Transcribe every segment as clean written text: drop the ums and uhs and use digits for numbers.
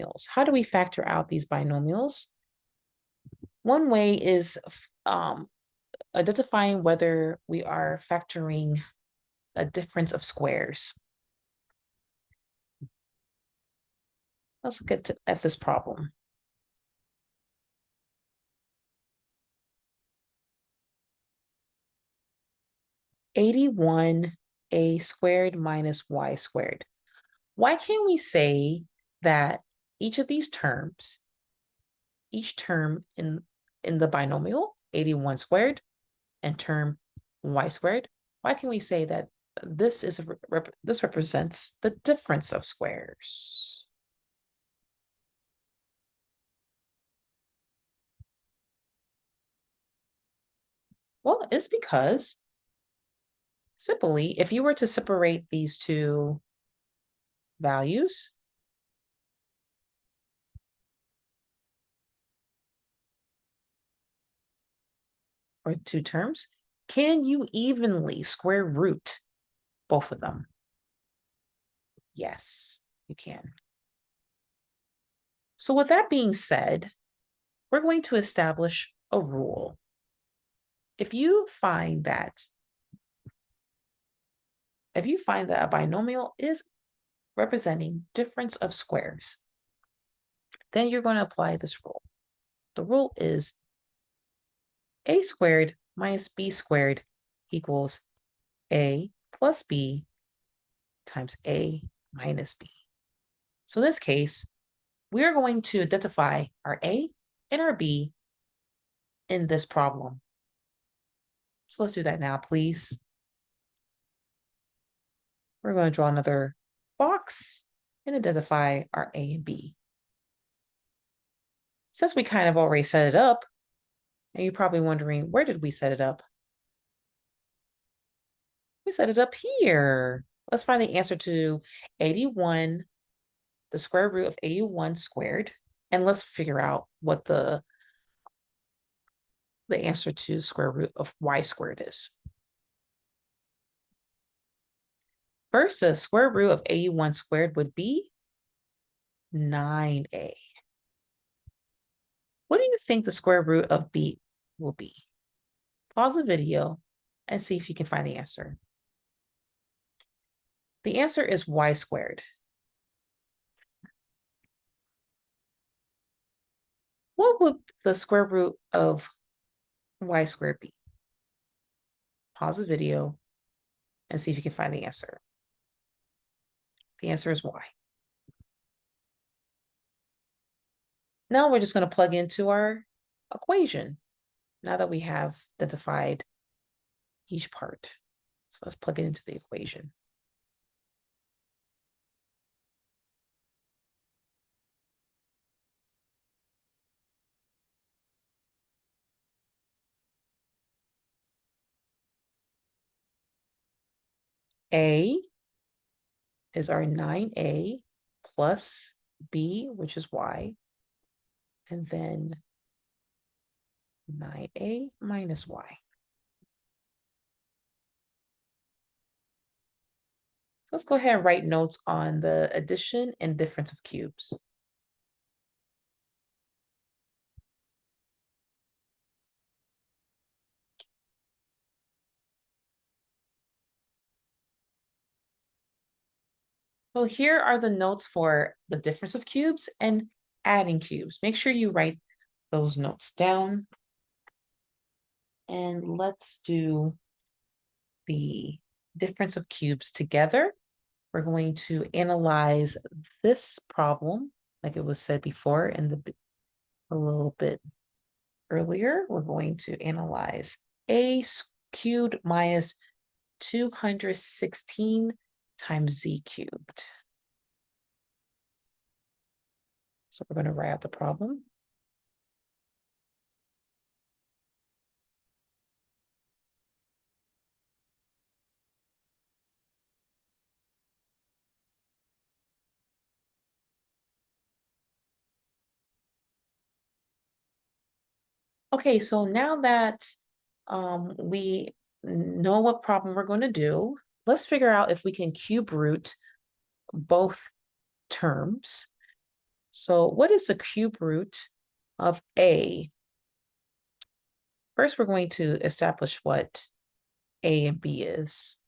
binomials. How do we factor out these binomials? One way is identifying whether we are factoring a difference of squares. Let's get at this problem. (81a squared minus y squared). Why can't we say that each of these terms, each term in the binomial, 81 squared, and term y squared, why can we say that this represents the difference of squares? Well, it's because simply, if you were to separate these two values, or two terms, can you evenly square root both of them? Yes, you can. So with that being said, we're going to establish a rule. If you find that a binomial is representing difference of squares, then you're going to apply this rule. The rule is a squared minus b squared equals a plus b times a minus b. So in this case, we are going to identify our a and our b in this problem. So let's do that now, please. We're going to draw another box and identify our a and b. Since we kind of already set it up, and you're probably wondering, where did we set it up? We set it up here. Let's find the answer to 81, the square root of 81 squared, and let's figure out what the answer to square root of y squared is. First, the square root of 81 squared would be 9a. What do you think the square root of b will be? Pause the video and see if you can find the answer. The answer is y squared. What would the square root of y squared be? Pause the video and see if you can find the answer. The answer is y. Now we're just going to plug into our equation now that we have identified each part. So let's plug it into the equation. A is our 9a plus b, which is y, and then 9a minus y. So let's go ahead and write notes on the addition and difference of cubes. So here are the notes for the difference of cubes and adding cubes. Make sure you write those notes down. And let's do the difference of cubes together. We're going to analyze this problem, like it was said before a little bit earlier. We're going to analyze a cubed minus 216 times z cubed. So we're going to write out the problem. Okay, so now that we know what problem we're going to do, let's figure out if we can cube root both terms. So what is the cube root of A? First, we're going to establish what A and B is.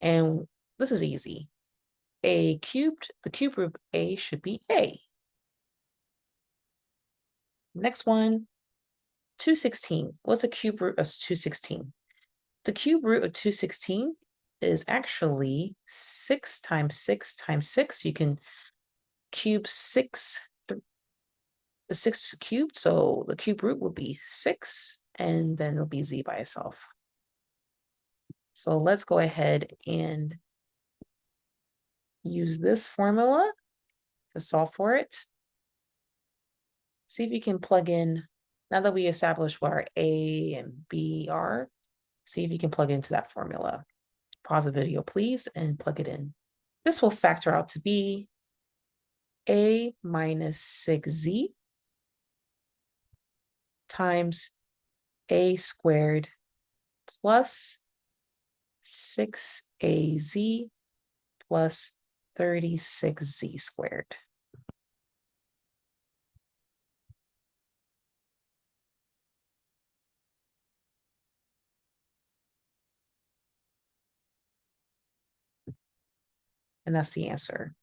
And this is easy. The cube root of A should be A. Next one, 216. What's the cube root of 216? The cube root of 216 is actually 6 times 6 times 6. You can cube 6 cubed, so the cube root will be 6, and then it'll be z by itself. So let's go ahead and use this formula to solve for it. See if you can plug in, now that we established what our A and B are, see if you can plug into that formula. Pause the video, please, and plug it in. This will factor out to be A minus 6z times A squared plus 6az plus 36z squared. And that's the answer.